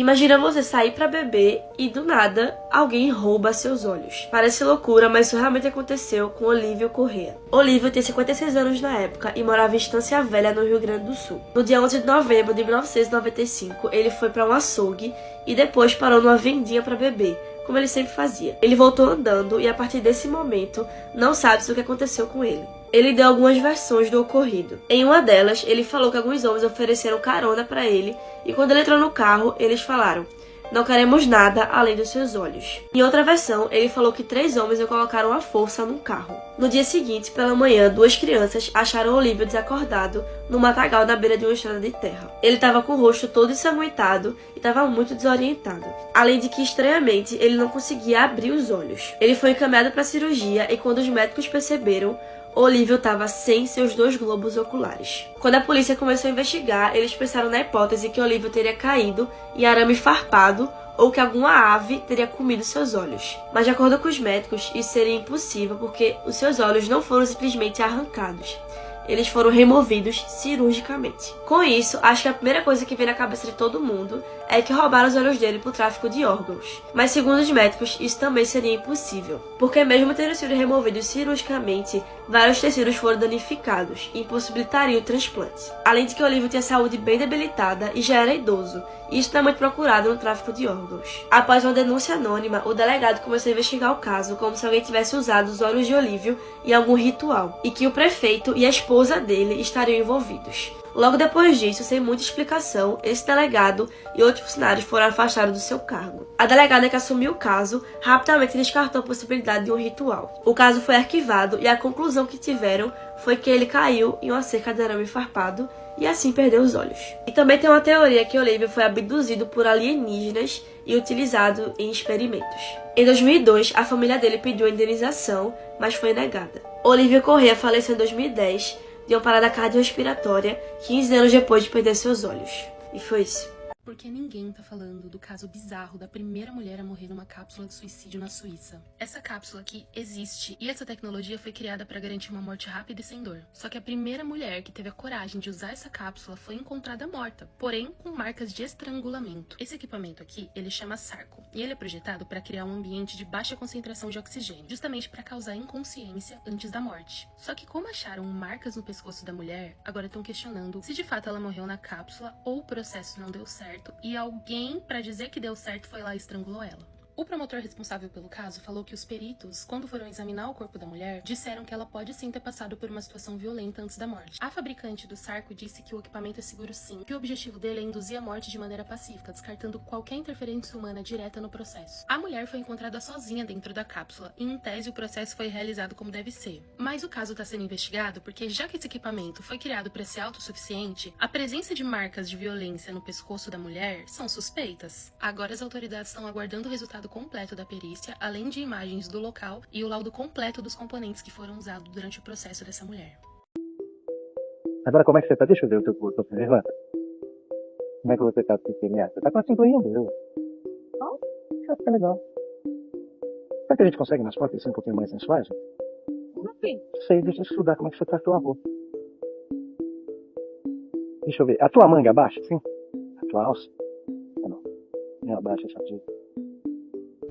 Imagina você sair pra beber e do nada alguém rouba seus olhos. Parece loucura, mas isso realmente aconteceu com Olívio Corrêa. Olívio tem 56 anos na época e morava em Estância Velha, no Rio Grande do Sul. No dia 11 de novembro de 1995, ele foi pra um açougue e depois parou numa vendinha pra beber, como ele sempre fazia. Ele voltou andando e a partir desse momento não sabe-se o que aconteceu com ele. Ele deu algumas versões do ocorrido. Em uma delas, ele falou que alguns homens ofereceram carona para ele e quando ele entrou no carro, eles falaram: "Não queremos nada além dos seus olhos". Em outra versão, ele falou que 3 homens o colocaram à força num carro. No dia seguinte, pela manhã, 2 crianças acharam Olívio desacordado no matagal na beira de uma estrada de terra. Ele estava com o rosto todo ensanguentado e estava muito desorientado. Além de que, estranhamente, ele não conseguia abrir os olhos. Ele foi encaminhado para a cirurgia e quando os médicos perceberam, Olívio estava sem seus 2 globos oculares. Quando a polícia começou a investigar, eles pensaram na hipótese que Olívio teria caído em arame farpado ou que alguma ave teria comido seus olhos. Mas de acordo com os médicos, isso seria impossível porque os seus olhos não foram simplesmente arrancados. Eles foram removidos cirurgicamente. Com isso, acho que a primeira coisa que vem na cabeça de todo mundo é que roubaram os olhos dele por tráfico de órgãos. Mas segundo os médicos, isso também seria impossível, porque mesmo tendo sido removidos cirurgicamente, vários tecidos foram danificados e impossibilitariam o transplante. Além de que Olívio tinha saúde bem debilitada e já era idoso, e isso não é muito procurado no tráfico de órgãos. Após uma denúncia anônima, o delegado começou a investigar o caso como se alguém tivesse usado os olhos de Olívio em algum ritual, e que o prefeito e a esposa dele estariam envolvidos. Logo depois disso, sem muita explicação, esse delegado e outros funcionários foram afastados do seu cargo. A delegada que assumiu o caso rapidamente descartou a possibilidade de um ritual. O caso foi arquivado e a conclusão que tiveram foi que ele caiu em uma cerca de arame farpado e assim perdeu os olhos. E também tem uma teoria que Olívio foi abduzido por alienígenas e utilizado em experimentos. Em 2002, a família dele pediu a indenização, mas foi negada. Olívio Corrêa faleceu em 2010 de uma parada cardiorrespiratória 15 anos depois de perder seus olhos. E foi isso. Porque ninguém tá falando do caso bizarro da primeira mulher a morrer numa cápsula de suicídio na Suíça. Essa cápsula aqui existe e essa tecnologia foi criada para garantir uma morte rápida e sem dor. Só que a primeira mulher que teve a coragem de usar essa cápsula foi encontrada morta, porém com marcas de estrangulamento. Esse equipamento aqui, ele chama Sarco, e ele é projetado para criar um ambiente de baixa concentração de oxigênio, justamente para causar inconsciência antes da morte. Só que como acharam marcas no pescoço da mulher, agora estão questionando se de fato ela morreu na cápsula ou o processo não deu certo e alguém, para dizer que deu certo, foi lá e estrangulou ela. O promotor responsável pelo caso falou que os peritos, quando foram examinar o corpo da mulher, disseram que ela pode sim ter passado por uma situação violenta antes da morte. A fabricante do Sarco disse que o equipamento é seguro sim, que o objetivo dele é induzir a morte de maneira pacífica, descartando qualquer interferência humana direta no processo. A mulher foi encontrada sozinha dentro da cápsula e, em tese, o processo foi realizado como deve ser. Mas o caso está sendo investigado porque, já que esse equipamento foi criado para ser autossuficiente, a presença de marcas de violência no pescoço da mulher são suspeitas. Agora as autoridades estão aguardando o resultado completo da perícia, além de imagens do local e o laudo completo dos componentes que foram usados durante o processo dessa mulher. Agora como é que você tá? Deixa eu ver o teu corpo. Levanta. Como é que você tá, Pequenininha? Você tá com a cinturinha mesmo. Então, já fica legal. Será que a gente consegue nas fotos ser um pouquinho mais sensuais? Sim. Sei, deixa eu estudar como é que você tá a tua roupa. Deixa eu ver. A tua manga abaixa, sim? A tua alça? Ah, não. Não abaixa essa dica.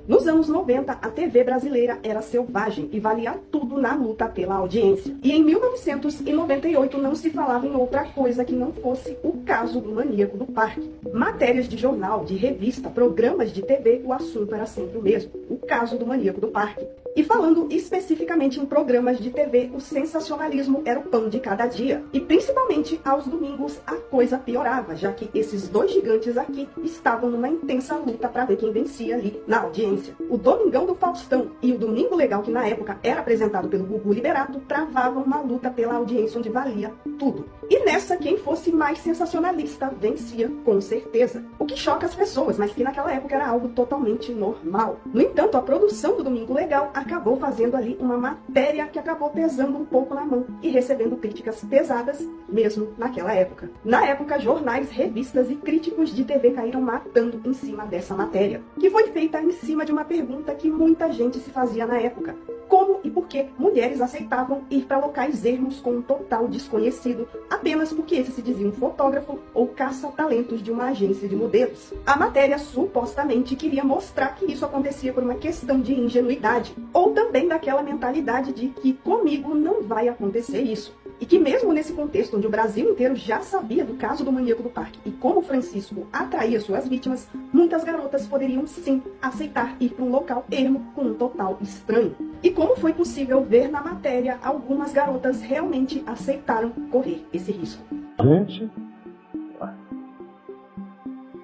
Nos anos 90, a TV brasileira era selvagem e valia tudo na luta pela audiência. E em 1998 não se falava em outra coisa que não fosse o caso do maníaco do parque. Matérias de jornal, de revista, programas de TV, o assunto era sempre o mesmo: o caso do maníaco do parque. E falando especificamente em programas de TV, o sensacionalismo era o pão de cada dia. E principalmente aos domingos a coisa piorava, já que esses 2 gigantes aqui estavam numa intensa luta para ver quem vencia ali na audiência. O Domingão do Faustão e o Domingo Legal, que na época era apresentado pelo Gugu Liberato, travavam uma luta pela audiência onde valia tudo. E nessa, quem fosse mais sensacionalista vencia, com certeza. O que choca as pessoas, mas que naquela época era algo totalmente normal. No entanto, a produção do Domingo Legal acabou fazendo ali uma matéria que acabou pesando um pouco na mão e recebendo críticas pesadas mesmo naquela época. Na época, jornais, revistas e críticos de TV caíram matando em cima dessa matéria, que foi feita em cima de uma pergunta que muita gente se fazia na época: Como e por que mulheres aceitavam ir para locais ermos com um total desconhecido, apenas porque esse se dizia um fotógrafo ou caça-talentos de uma agência de modelos. A matéria supostamente queria mostrar que isso acontecia por uma questão de ingenuidade, ou também daquela mentalidade de que comigo não vai acontecer isso. E que mesmo nesse contexto onde o Brasil inteiro já sabia do caso do maníaco do parque e como Francisco atraía suas vítimas, muitas garotas poderiam sim aceitar ir para um local ermo com um total estranho. E como foi possível ver na matéria, algumas garotas realmente aceitaram correr esse risco. Gente,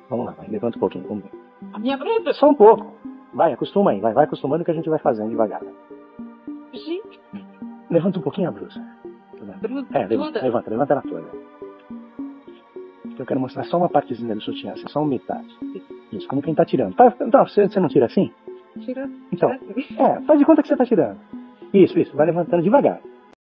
vamos lá, vai, levanta um pouquinho, vamos ver. A minha branda, só um pouco. Vai, acostuma aí, vai acostumando que a gente vai fazendo devagar. Gente, Levanta um pouquinho a blusa. Levanta ela toda. Eu quero mostrar só uma partezinha do sutiã, assim, só uma metade. Isso, como quem tá tirando. Não, você não tira assim? tira. Então, faz de conta que você tá tirando. Isso, vai levantando devagar.